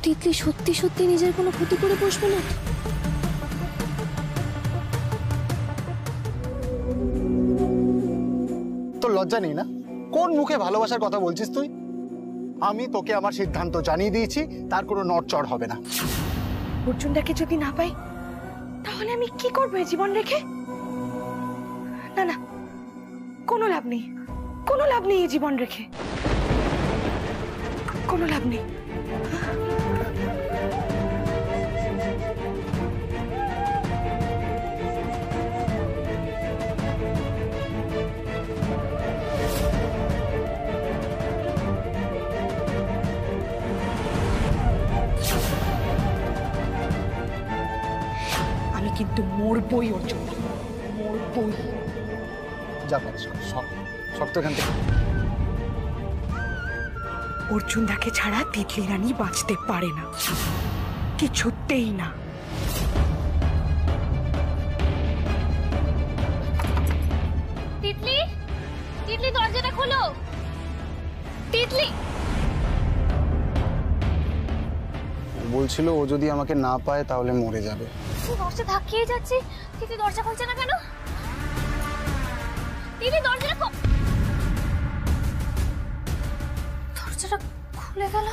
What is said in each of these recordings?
তিতলি সত্যি সত্যি নিজের কোনো ক্ষতি করে বসবে না? তোর লজ্জা নেই না? কোন মুখে ভালোবাসার কথা বলছিস তুই? আমি তোকে আমার সিদ্ধান্ত জানিয়ে দিয়েছি, তার কোনো নড়চড় হবে না। অর্জুনটাকে যদি না পাই তাহলে আমি কি করবো এই জীবন রেখে? না না, কোনো লাভ নেই, কোনো লাভ নেই এই জীবন রেখে, কোনো লাভ নেই। আমি কিন্তু মরবই অর্জুন, মরবই। যা পারিস শক্ত এখান থেকে। অর্জুনদাকে ছাড়া তিতলি রানী বাঁচতে পারে না, কিছুতেই না। তিতলি, তিতলি দরজাটা খোলো। তিতলি বলছিল ও যদি আমাকে না পায় তাহলে মরে যাবে। দরজা ধাক্কিয়ে যাচ্ছে, তিতলি দরজা খুলছে না কেন? তিতলি দরজাটা দরজাটা খুলে গেল।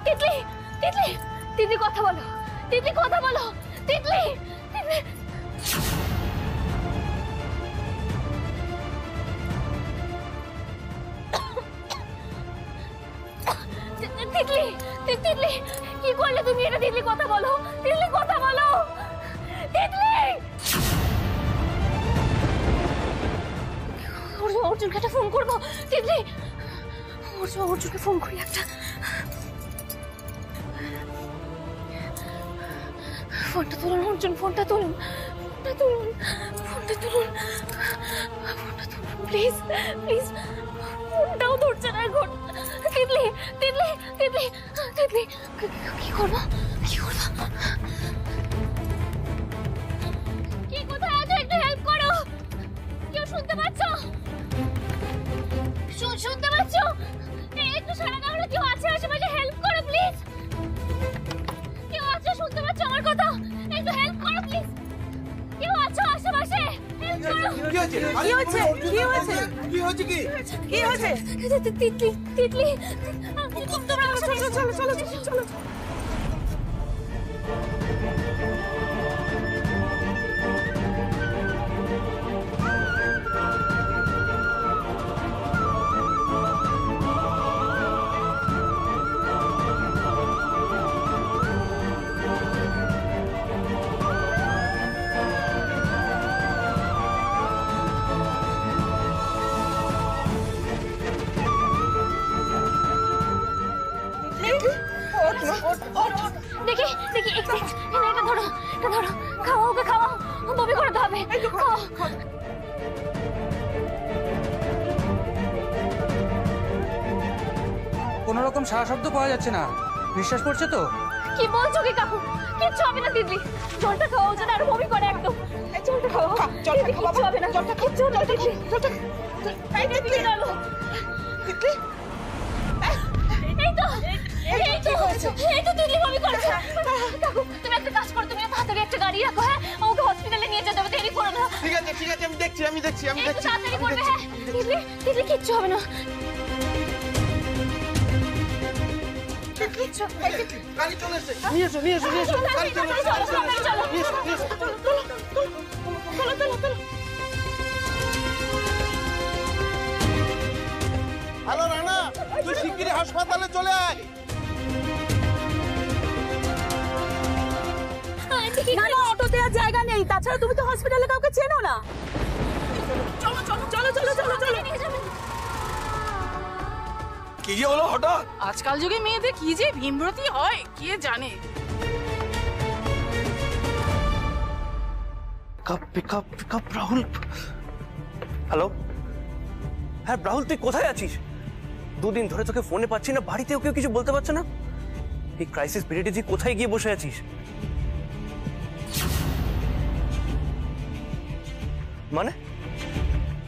তিতলি, তিতলি, তিতলি কথা বলো, তিতলি কথা বলো, তিতলি, তিতলি। তিতলি, তিতলি, কি করলে তুমি এটা? তিতলি কথা বলো, তিতলি কথা বলো, তিতলি। অর্জুনকে একটা ফোন করবো। তিতলি, অর্জুনকে ফোন করি একটা। ফোনটা তুলুন অর্জুন, ফোনটা তুলুন, ফোনটা তুলুন, ফোনটা তুলুন, ফোনটা তুলুন প্লিজ, প্লিজ। ফোনটাও ধরছে না এখন। তিতলি, তিতলি, তিতলি, তিতলি, কি করবো, কি করবো? কি কোথায় আছো? একটু হেল্প করো। কেউ শুনতে পাচ্ছ? শুনতে পাচ্ছ? একটু সারা না হলে কেউ আছে আশেপাশে? হেল্প করো প্লিজ। কেউ আছো? শুনতে পাচ্ছ আমার কথা? একটু হেল্প করো প্লিজ। কেউ আছো আশেপাশে? হেল্প করো। কি হয়েছে? কি হয়েছে? কি হয়েছে? কি হয়েছে? কি হয়েছে? তিতলি, তিতলি, তোমরা চলো চলো চলো চলো। দেখি দেখি, এটা ধরো, এটা ধরো, খাওয়া, ওকে খাওয়াও, বমি করাতে হবে। খাওয়াও। কোনো রকম সারা শব্দ পাওয়া যাচ্ছে না, নিঃশ্বাস পড়ছে তো? কি বলছো কি কাকু? কিচ্ছু হবে না তিতলি, জলটা খাওয়া যেন আর বমি করে একদম। জলটা খাওয়া, জলটা কিচ্ছু হবে না, জলটা কিচ্ছু হবে না তিতলি, জলটা। এই তিতলি চলো। তিতলি, এই তো, এই তো, এই তো তিতলি বমি করছে। কাকু তুমি একটা কাজ করো, তুমি হাতে একটা গাড়ি রাখো, হ্যাঁ? ওকে হসপিটালে নিয়ে যেতে হবে, দেরি করো না। ঠিক আছে ঠিক আছে, আমি দেখছি আমি দেখছি আমি একটু দেখছি। তাড়াতাড়ি করবে, হ্যাঁ? তিতলি, তিতলি কিচ্ছু হবে না। কিচ্ছু, গাড়ি চলে এসেছে, নিয়ে এসো নিয়ে এসো নিয়ে এসো, গাড়ি চলে এসেছে, গাড়ি চলে এসেছে, নিয়ে এসো নিয়ে এসো। চলো চলো চলো। হ্যালো রানা, তুই শিগগিরই হাসপাতালে চলে আয়। না না, অটো দেওয়ার জায়গা নেই, তাছাড়া তুমি তো হসপিটালে কাউকে চেনো না। চলো চলো চলো চলো চলো চলো। কি যে হলো হঠাৎ? আজকাল যুগে মেয়েদের কি যে ভীমরতি হয় কে জানে। Pick up Rahul. হ্যালো, হ্যাঁ রাহুল, তুই কোথায় আছিস? দুদিন ধরে তোকে ফোনে পাচ্ছি না, বাড়িতেও কেউ কিছু বলতে পারছে না। এই ক্রাইসিস পিরিয়ডে তুই কোথায় গিয়ে বসে আছিস? মানে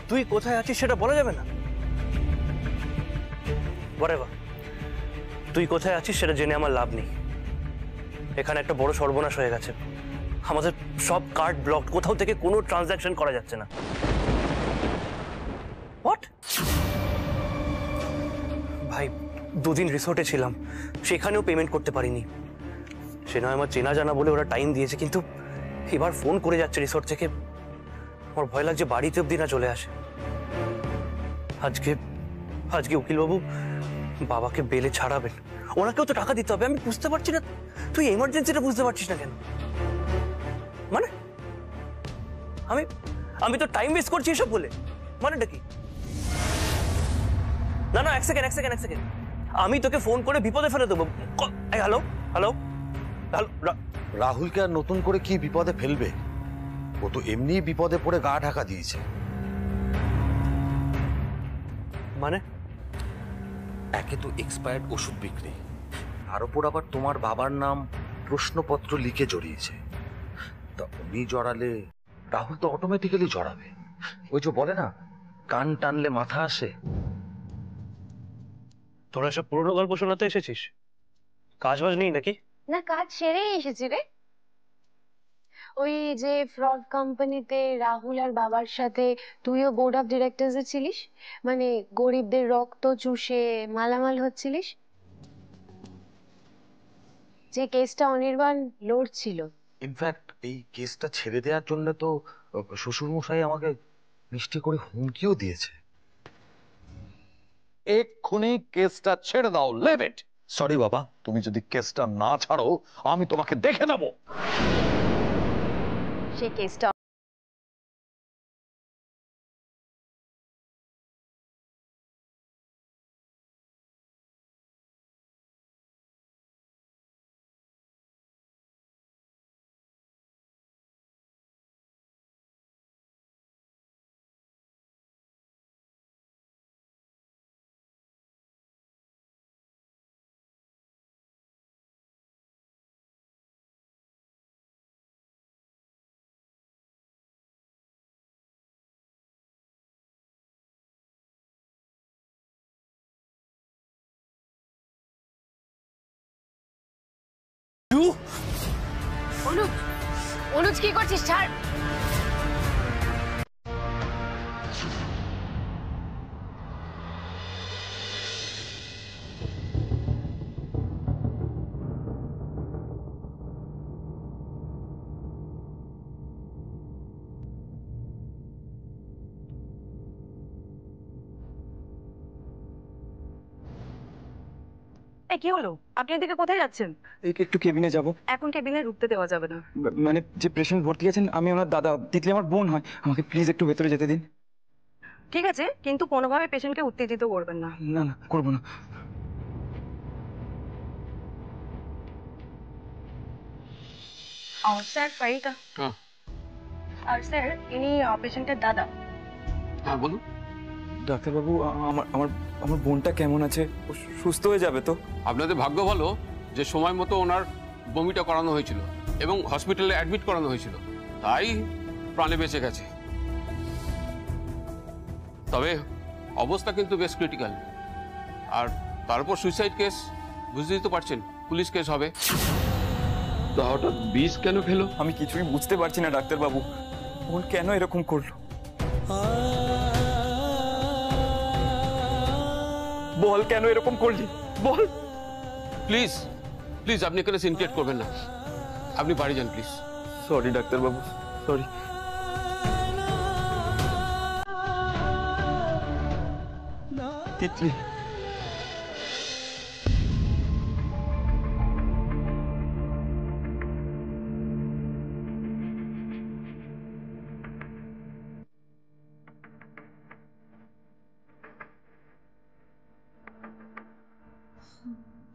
তুই কোথায় আছিস সেটা বলা যাবে না? whatever, তুই কোথায় আছিস সেটা জেনে আমার লাভ নেই। এখানে একটা বড় সর্বনাশ হয়ে গেছে। আমাদের সব কার্ড ব্লক, কোথাও থেকে কোনো ট্রানজাকশন করা যাচ্ছে না। হোয়াট? ভাই, দুদিন রিসোর্টে ছিলাম, সেখানেও পেমেন্ট করতে পারিনি। সে নয় আমার চেনা জানা বলে ওরা টাইম দিয়েছে, কিন্তু এবার ফোন করে যাচ্ছে রিসোর্ট থেকে। আমার ভয় লাগছে বাড়িতে অব্দি না চলে আসে। আজকে উকিলবাবু বাবাকে বেলে ছাড়াবেন, ওনাকেও তো টাকা দিতে হবে। আমি বুঝতে পারছি না তুই এমার্জেন্সিটা বুঝতে পারছিস না কেন? মানে আমি তো টাইম ওয়েস্ট করছি এসব বলে, মানেটা কি? না এক সেকেন্ড, আমি তোকে ফোন করে বিপদে ফেলে দেবো। Hello hello hello. রাহুলকে আর নতুন করে কি বিপদে ফেলবে? ও তো এমনি বিপদে পড়ে গা ঢাকা দিয়েছে। মানে একে তো এক্সপায়ার্ড ওষুধ বিক্রি, তার উপর আবার তোমার বাবার নাম প্রশ্নপত্র লিখে জড়িয়েছে। তা উনি জড়ালে রাহুল তো অটোমেটিক্যালি জড়াবে। ওই যে বলে না, কান টানলে মাথা আসে। তোরা সব পুরোনো গল্প শোনাতে এসেছিস? কাজ বাজ নেই নাকি? না, কাজ সেরেই এসেছি রে। ওই যে ফ্রড কোম্পানিতে রাহুল আর বাবার সাথে তুইও বোর্ড অফ ডিরেক্টরসে ছিলিস, মানে গরিবদের রক্ত চুষে মালামাল হচ্ছিলিস, যে কেসটা অনির্বাণ লড়ছিল। ইনফ্যাক্ট এই কেসটা ছেড়ে দেওয়ার জন্য তো শ্বশুরমশাই আমাকে মিষ্টি করে হুমকিও দিয়েছে। এক্ষুনি কেসটা ছেড়ে দাও, লিভ ইট। সরি বাবা, তুমি যদি কেসটা না ছাড়ো আমি তোমাকে দেখে নেব। সেই কেসটা অনুজ কি করছিস? ছাড়। কি হলো? আপনি এদিকে কোথায় যাচ্ছেন? একটু কেবিনে যাব। এখন কেবিনে ঢুকতে দেওয়া যাবে না। মানে যে পেশেন্ট ভর্তি আছেন, আমি ওনার দাদা, দেখলে আমার বোন হয়। আমাকে প্লিজ একটু ভেতরে যেতে দিন। ঠিক আছে, কিন্তু কোনোভাবে পেশেন্টকে উত্তেজিত করবেন না। না করবো না। স্যার ফাইলটা। আর স্যার, ইনি পেশেন্টের দাদা। হ্যাঁ বলুন। ডাক্তারবাবু, আমার আমার আমার বোনটা কেমন আছে? ও সুস্থ হয়ে যাবে তো? আপনাদের ভাগ্য ভালো যে সময় মতো ওনার বমিটা করানো হয়েছিল এবং হসপিটালে অ্যাডমিট করানো হয়েছিল, তাই প্রাণে বেঁচে গেছে। তবে অবস্থা কিন্তু বেশ ক্রিটিক্যাল। আর তারপর সুইসাইড কেস, বুঝতেই তো পারছেন, পুলিশ কেস হবে। তা হঠাৎ বিষ কেন খেলো? আমি কিছুই বুঝতে পারছি না ডাক্তারবাবু, বোন কেন এরকম করলো? বল, কেন এরকম করলি বল। প্লিজ প্লিজ আপনি এখানে সিনক্রিয়েট করবেন না, আপনি বাড়ি যান প্লিজ। সরি ডাক্তারবাবু, সরি। তিতলি,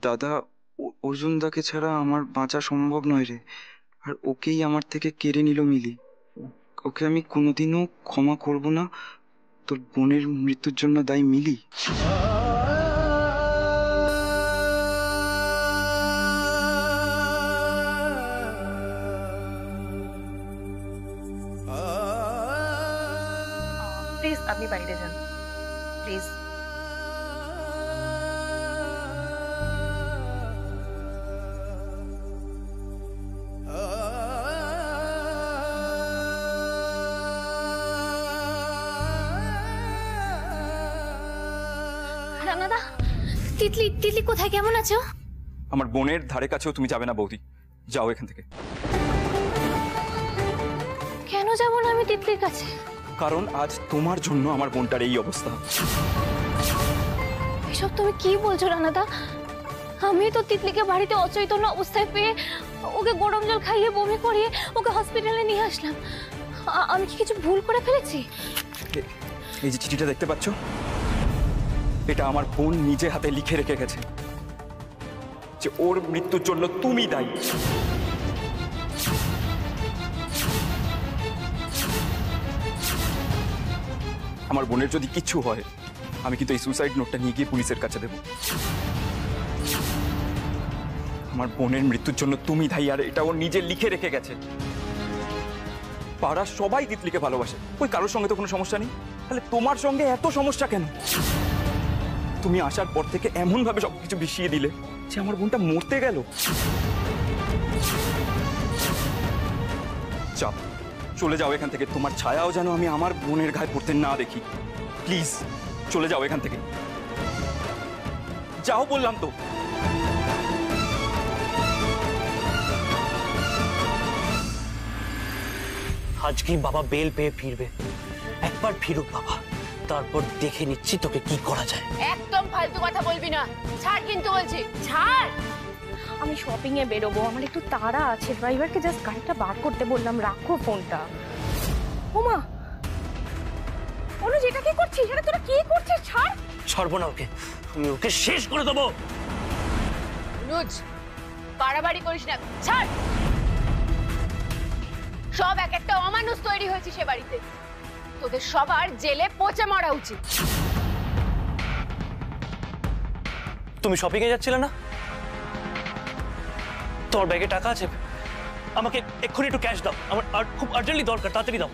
দাদা, অর্জুনদাকে ছাড়া আমার বাঁচা সম্ভব নয় রে। আর ওকেই আমার থেকে কেড়ে নিল মিলি। ওকে আমি কোনোদিনও ক্ষমা করব না। তোর বোনের মৃত্যুর জন্য দায়ী মিলি। প্লিজ আপনি বাইরে যান, প্লিজ। রানাদা, তিতলি তিতলি কোথায়, কেমন আছো? আমার বোনের ধারে কাছেও তুমি যাবে না বৌদি, যাও এখান থেকে। কেন যাবো না আমি তিতলির কাছে? কারণ আজ তোমার জন্য আমার বোনটার এই অবস্থা। এসব তুমি কি বলছো রানাদা? আমি তো তিতলিকে বাড়িতে অচৈতন্য অবস্থায় পেয়ে ওকে গরম জল খাইয়ে বমি করিয়ে ওকে হসপিটালে নিয়ে আসলাম। আমি কি কিছু ভুল করে ফেলেছি? এই যে চিঠিটা দেখতে পাচ্ছ, এটা আমার বোন নিজে হাতে লিখে রেখে গেছে যে ওর মৃত্যুর জন্য তুমি দায়ী। আমার বোনের যদি কিছু হয়, আমি কিন্তু এই সুসাইড নোটটা নিয়ে গিয়ে পুলিশের কাছে দেব। আমার বোনের মৃত্যুর জন্য তুমি দায়ী, আর এটা ও নিজে লিখে রেখে গেছে। পাড়ার সবাই তিতলিকে ভালোবাসে, ওই কারোর সঙ্গে তো কোনো সমস্যা নেই, তাহলে তোমার সঙ্গে এত সমস্যা কেন? তুমি আসার পর থেকে এমন ভাবে সবকিছু বিষিয়ে দিলে যে আমার বোনটা মরতে গেল। চাপ, চলে যাও এখান থেকে। তোমার ছায়াও যেন আমি আমার বোনের গায়ে পড়তে না দেখি। প্লিজ চলে যাও এখান থেকে, যাও বললাম তো। আজকেই বাবা বেল পেয়ে ফিরবে, একবার ফিরুক বাবা, তারপর দেখে নিচ্ছি তোকে কি করা যায়। একদম ফালতু কথা বলবি না, ছাড় কিন্তু বলছি, ছাড়। আমি শপিং এ বেরোবো, আমার একটু তাড়া আছে। ড্রাইভারকে জাস্ট গাড়িটা বার করতে বললাম, রাখো ফোনটা। ওমা, অনুজ এটা কি করছিস? এটা তোরা কি করছিস? ছাড়। ছাড়বো না ওকে, আমি ওকে শেষ করে দেবো। অনুজ, বাড়াবাড়ি করিস না, ছাড়। সব এক একটা অমানুষ তৈরি হয়েছে সে বাড়িতে, তোদের সবার জেলে পচে মরা উচিত। তুমি শপিং এ যাচ্ছিলে না? তোমার ব্যাগে টাকা আছে? আমাকে এক্ষুনি একটু ক্যাশ দাও, আমার খুব আর্জেন্টলি দরকার, তাড়াতাড়ি দাও।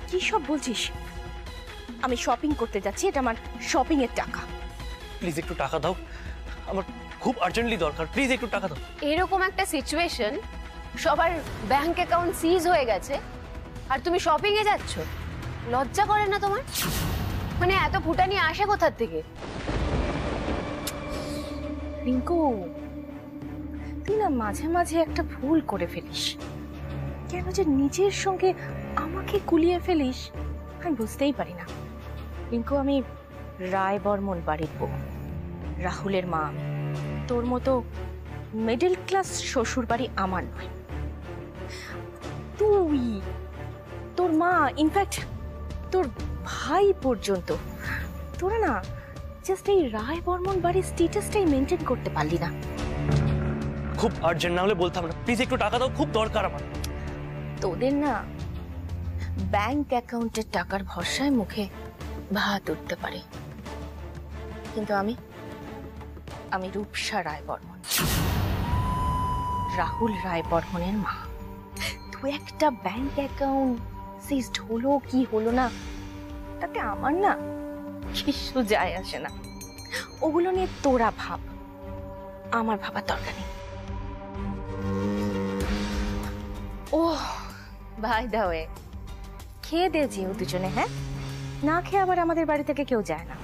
কি সব বলছিস? আমি শপিং করতে যাচ্ছি, এটা আমার শপিং এর টাকা। প্লিজ একটু টাকা দাও, আমার খুব আর্জেন্টলি দরকার, প্লিজ একটু টাকা দাও। এরকম একটা সিচুয়েশন, সবার ব্যাংক অ্যাকাউন্ট সিজ হয়ে গেছে আর তুমি শপিং এ যাচ্ছ? লজ্জা করে না তোমার? মানে এত ফুটানি আসে কোথা থেকে? রিঙ্কু, তুই না মাঝে মাঝে একটা ভুল করে ফেলিস। কেন যে নিজের সঙ্গে আমাকে কুলিয়ে ফেলিস আমি বুঝতেই পারি না। রিঙ্কু, আমি রায় বর্মন বাড়ির বউ, রাহুলের মা। আমি তোর মতো মিডল ক্লাস শ্বশুর বাড়ি আমার নয়। তুই, তোর মা, ইনফ্যাক্ট তোর ভাই পর্যন্ত, তোরা না জাস্ট এই রায় বর্মন বাড়ির স্ট্যাটাসটাই মেনটেন করতে পারলি না। খুব আর্জেন্ট, না হলে বলতাম না। প্লিজ একটু টাকা দাও, খুব দরকার আমার। তোদের না ব্যাংক অ্যাকাউন্টের টাকার ভরসায় মুখে ভাত উঠতে পারে, কিন্তু আমি রূপসা রায় বর্মন, রাহুল রায় বর্মনের মা। তুই একটা ব্যাংক অ্যাকাউন্ট সিজড হলো কি হলো না, তাতে আমার না কিছু যায় আসে না। ওগুলো নিয়ে তোরা ভাব, আমার ভাবার দরকার নেই। ও ভাই দাওয়ে, খেয়ে দে যেও দুজনে। হ্যাঁ, না খেয়ে আবার আমাদের বাড়ি থেকে কেউ যায় না।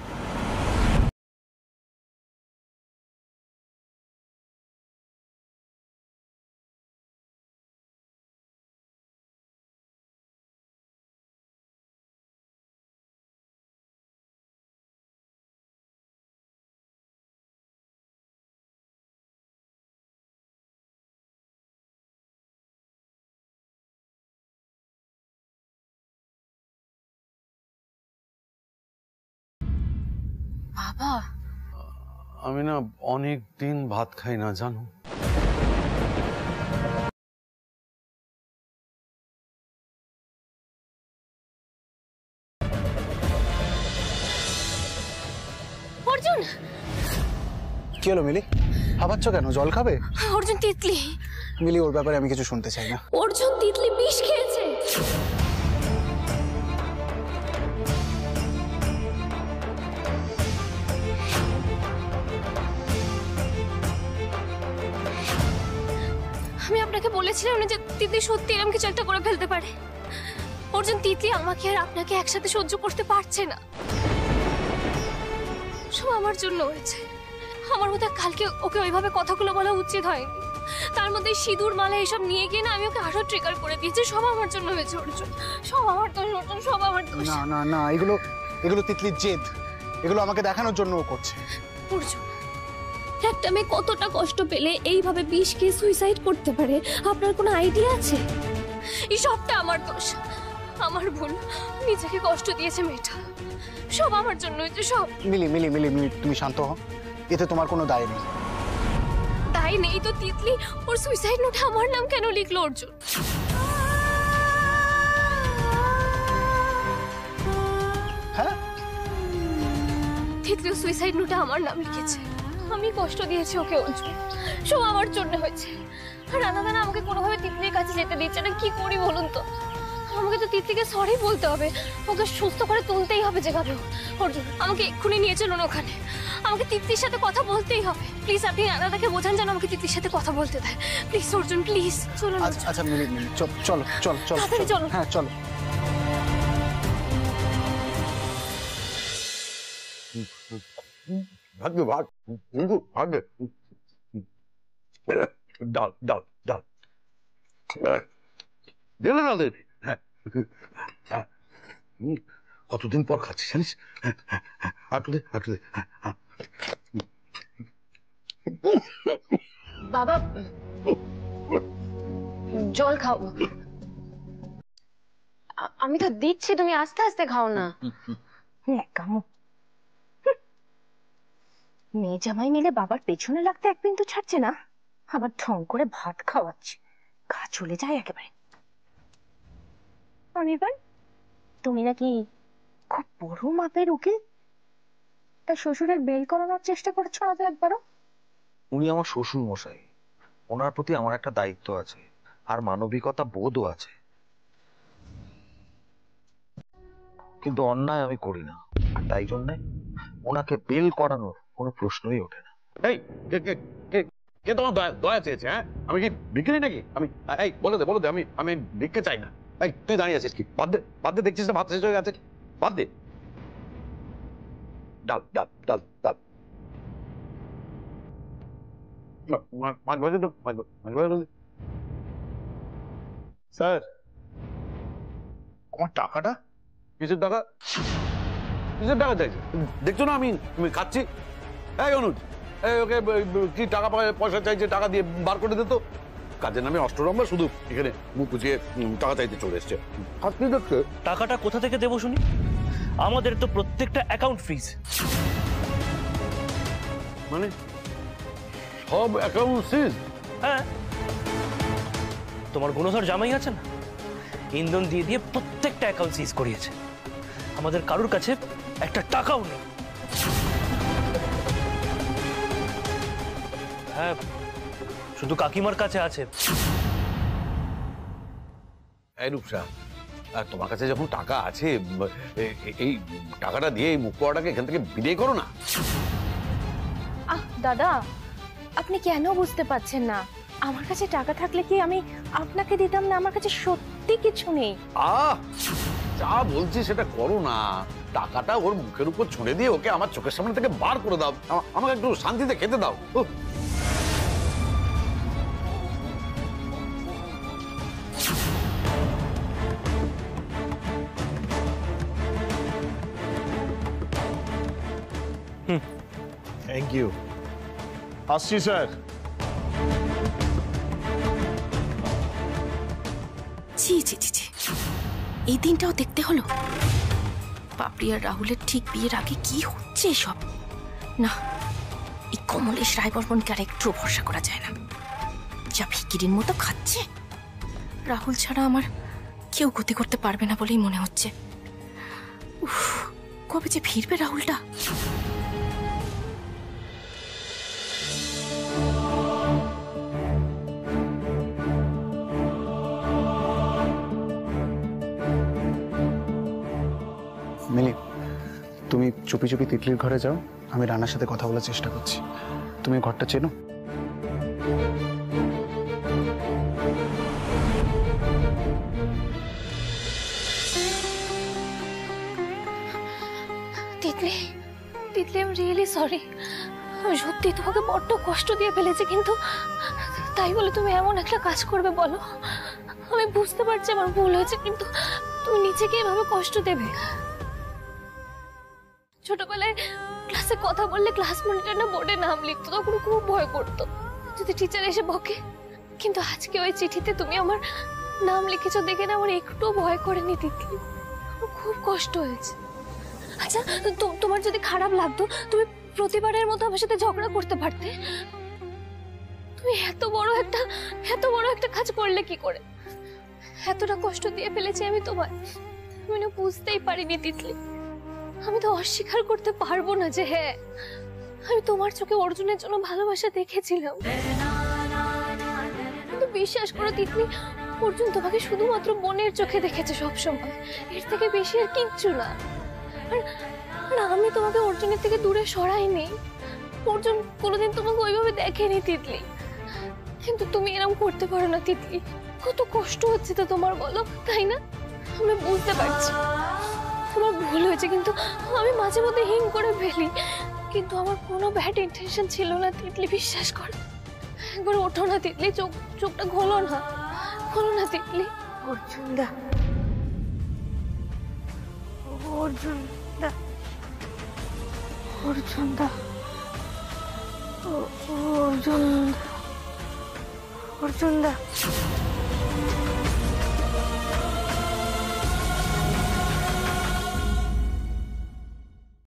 বাবা, আমি না অনেক দিন ভাত খাই না জানো। অর্জুন কি হলো মিলি, ভাবাচ্ছ কেন? জল খাবে? অর্জুন তিতলি, মিলি ওর ব্যাপারে আমি কিছু শুনতে চাই না। অর্জুন তিতলি বিষ খেয়েছে। আমি আপনাকে বলেছিলাম না যে তিতলি সত্যি এরকম কিছু একটা করে ফেলতে পারে। অর্জুন তিতলি আমাকে আর আপনাকে একসাথে সহ্য করতে পারছে না। সব আমার জন্য হয়েছে। আমার মতো কালকে ওকে ওইভাবে কথাগুলো বলা উচিত হয়নি। তার মধ্যে সিঁদুর মালা এসব নিয়ে গিয়ে না আমি ওকে আরো ট্রিগার করে দিয়েছি। সব আমার জন্য হয়েছে অর্জুন, সব আমার দোষ অর্জুন, সব আমার দোষ। না না না, এগুলো তিতলির জেদ, এগুলো আমাকে দেখানোর জন্য ও করছে। অর্জুন, একটা মেয়ে কতটা কষ্ট পেলে এইভাবে বিষ খেয়ে সুইসাইড করতে পারে আপনার কোনো আইডিয়া আছে? এই সবটা আমার দোষ, আমার ভুল। নিজেকে কষ্ট দিয়েছে মেয়েটা, সব আমার জন্য হয়েছে সব। মিলি মিলি মিলি মিলি তুমি শান্ত হও, এতে তোমার কোনো দায় নেই। তাই নেই তো তিতলি ওর সুইসাইড নোটে আমার নাম কেন লিখলো অর্জুন? হ্যাঁ, তিতলি সুইসাইড নোটে আমার নাম লিখেছে। আমি কষ্ট দিয়েছি ওকে অর্জুন, সব আমার জন্য হয়েছে। রানা দানা আমাকে কোনোভাবে তিতলির কাছে যেতে দিচ্ছে না। কি করি বলুন তো? আমাকে তো তিতলিকে সরি বলতে হবে, ওকে সুস্থ করে তুলতেই হবে যেভাবে হোক। অর্জুন আমাকে এক্ষুনি নিয়ে চলুন ওখানে, আমাকে তিতলির সাথে কথা বলতেই হবে। প্লিজ আপনি রানাদাকে বোঝান যেন আমাকে তিতলির সাথে কথা বলতে দেয়। প্লিজ অর্জুন, প্লিজ চলুন। আচ্ছা মিলি মিলি চলো চলো চলো তাড়াতাড়ি চলো। হ্যাঁ চলো। ভাগ্য ভাগ ভাগ্য ডাল ডাল ডাল দিলে না দিলে। হ্যাঁ, কতদিন পর খাচ্ছি জানিস? হাঁটলে হাঁটলে। বাবা জল খাও। আমি তো দিচ্ছি, তুমি আস্তে আস্তে খাও না। মেয়ে জামাই মিলে বাবার পেছনে লাগতে এক বিন্দু ছাড়ছে না, আবার ঢং করে ভাত খাওয়াচ্ছে। গা চলে যায় একেবারে। অনির্বাণ, তুমি নাকি খুব বড় মাপের উকিল, তা শ্বশুরের বেল করানোর চেষ্টা করছো না তো একবারও? উনি আমার শ্বশুর মশাই, ওনার প্রতি আমার একটা দায়িত্ব আছে আর মানবিকতা বোধও আছে, কিন্তু অন্যায় আমি করি না। আর তাই জন্যে ওনাকে বেল করানোর কোনো প্রশ্নই ওঠে না। এই কে কে কে কে তোমার দয়া চেয়েছে? হ্যাঁ, আমি কি ভিখারি নাকি? আমি এই বলে দে আমি ভিক্ষে চাই না। এই তুই দাঁড়িয়ে আছিস কি? বাদ দে দেখছিস না ভাত শেষ হয়ে গেছে, বাদ দে। ডাল ডাল ডাল ডাল মাছ ভাজা তো, মাছ ভাজা। স্যার, আমার টাকাটা? কিসের টাকা? কিসের টাকা চাইছে? দেখছো না আমি খাচ্ছি। এই অনুজ, এই ওকে কি টাকা পয়সা চাইছে, টাকা দিয়ে বার করে দিত। কাজের নামে অষ্টরম্বা শুধু এখানে মুখ বুঝিয়ে টাকা চাইতে চলে এসছে। আপনি দেখতে টাকাটা কোথা থেকে দেবো শুনি? আমাদের তো প্রত্যেকটা অ্যাকাউন্ট ফ্রিজ। মানে সব অ্যাকাউন্ট সিজ? হ্যাঁ, তোমার গুণধর জামাই আছে না, ইন্ধন দিয়ে দিয়ে প্রত্যেকটা অ্যাকাউন্ট সিজ করিয়েছে। আমাদের কারুর কাছে একটা টাকাও নেই। হ্যাঁ, শুধু কাকিমার কাছে আছে। এই রূপসা, তোমার কাছে যখন টাকা আছে, এই টাকাটা দিয়ে এই মুখ পোড়াটাকে এখান থেকে বিদায় করো না। দাদা, আপনি কেন বুঝতে পারছেন না? আমার কাছে টাকা থাকলে কি আমি আপনাকে দিতাম না? আমার কাছে সত্যি কিছু নেই। যা বলছি সেটা করো না। টাকাটা ওর মুখের উপর ছুঁড়ে দিয়ে ওকে আমার চোখের সামনে থেকে বার করে দাও। আমাকে একটু শান্তিতে খেতে দাও। Thank you. আসছি স্যার। ছি ছি ছি ছি, এই দিনটাও দেখতে হলো। পাপড়ি আর রাহুলের ঠিক বিয়ের আগে কি হচ্ছে সব? না, এই কমলেশ রায়বর্মনকে আর একটু ভরসা করা যায় না। যা ভিকিরির মতো খাচ্ছে, রাহুল ছাড়া আমার কেউ গতি করতে পারবে না বলেই মনে হচ্ছে। উফ, কবে যে ফিরবে রাহুলটা? চুপি চুপি তিতলির ঘরে যাও, আমি রানার সাথে কথা বলার চেষ্টা করছি। তুমি ঘরটা চেনো? Titli, Titli, I am really sorry. আমি সত্যি তোমাকে বড্ড কষ্ট দিয়ে ফেলেছি, কিন্তু তাই বলে তুমি এমন একটা কাজ করবে বলো? আমি বুঝতে পারছি আমার ভুল হয়েছে, কিন্তু তুমি নিজেকে এভাবে কষ্ট দেবে? ছোটবেলায় ক্লাসে কথা বললে ক্লাস মনিটর না বোর্ডে নাম লিখতো, তখন খুব ভয় করতো যদি টিচার এসে বকে। কিন্তু আজকে ওই চিঠিতে তুমি আমার নাম লিখেছো দেখে না আমার একটু ভয় করেনি তিতলি। আমার খুব কষ্ট হয়েছে। আচ্ছা, তোমার যদি খারাপ লাগতো তুমি প্রতিবারের মতো আমার সাথে ঝগড়া করতে পারতে। তুমি এত বড় একটা কাজ করলে কি করে? এতটা কষ্ট দিয়ে ফেলেছি আমি তোমায়, আমি না বুঝতেই পারিনি তিতলি। আমি তো অস্বীকার করতে পারবো না যে হ্যাঁ, আমি তোমার চোখে অর্জুনের জন্য ভালোবাসা দেখেছিলাম। কিন্তু বিশ্বাস করো তিতলি, অর্জুন তোমাকে শুধুমাত্র বোনের চোখে দেখেছে সবসময়, এর থেকে বেশি আর কিচ্ছু না। আর আমি তোমাকে অর্জুনের থেকে দূরে সরাইনি। অর্জুন কোনোদিন তোমাকে ওইভাবে দেখেনি তিতলি, কিন্তু তুমি এরকম করতে পারো না তিতলি। কত কষ্ট হচ্ছে তো তোমার বলো, তাই না? আমি বুঝতে পারছি তোমার ভুল হয়েছে, কিন্তু আমি মাঝে মধ্যে হিং করে ফেলি, কিন্তু আমার কোনো ব্যাড ইন্টেনশন ছিল না তিতলি, বিশ্বাস কর। একবার ওঠো না তিতলি, চোখটা খোলো না তিতলি। অর্জুন দা, অর্জুন দা, অর্জুন দা, অর্জুন দা, অর্জুন দা।